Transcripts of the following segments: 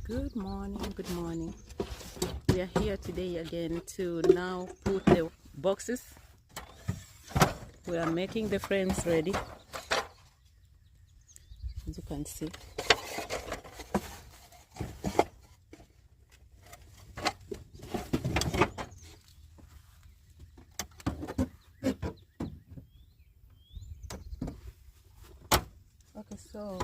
Good morning, good morning. We are here today again to now put the boxes. We are making the frames ready, as you can see. Okay, so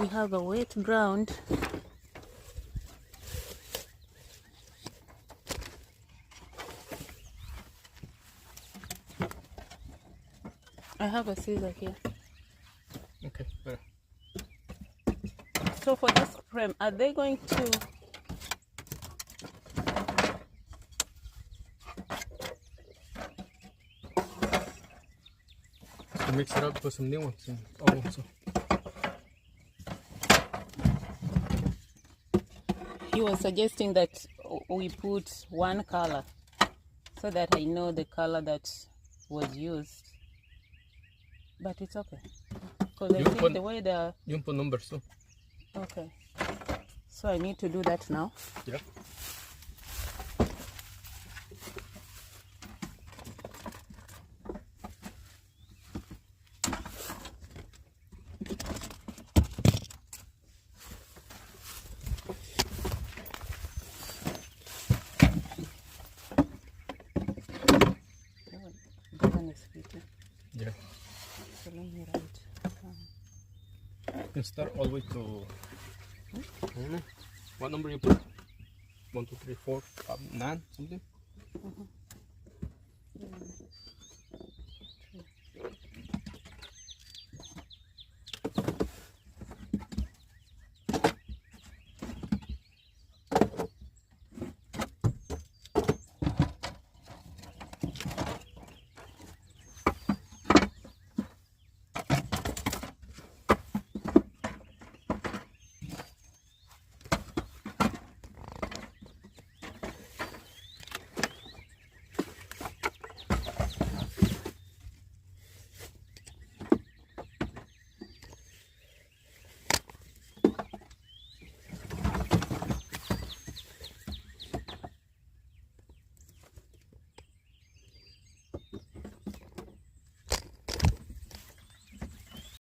we have a wet ground. I have a scissor here. Okay, better. So for this frame, are they going to So mix it up, put some new ones in. Oh, so he was suggesting that we put one color so that I know the color that was used, but it's okay because I think the way the you can put numbers too. okay, so I need to do that now. Yeah. Yeah. So let me write. You can start all the way to I don't know. What number you put? 1, 2, 3, 4, 9, something?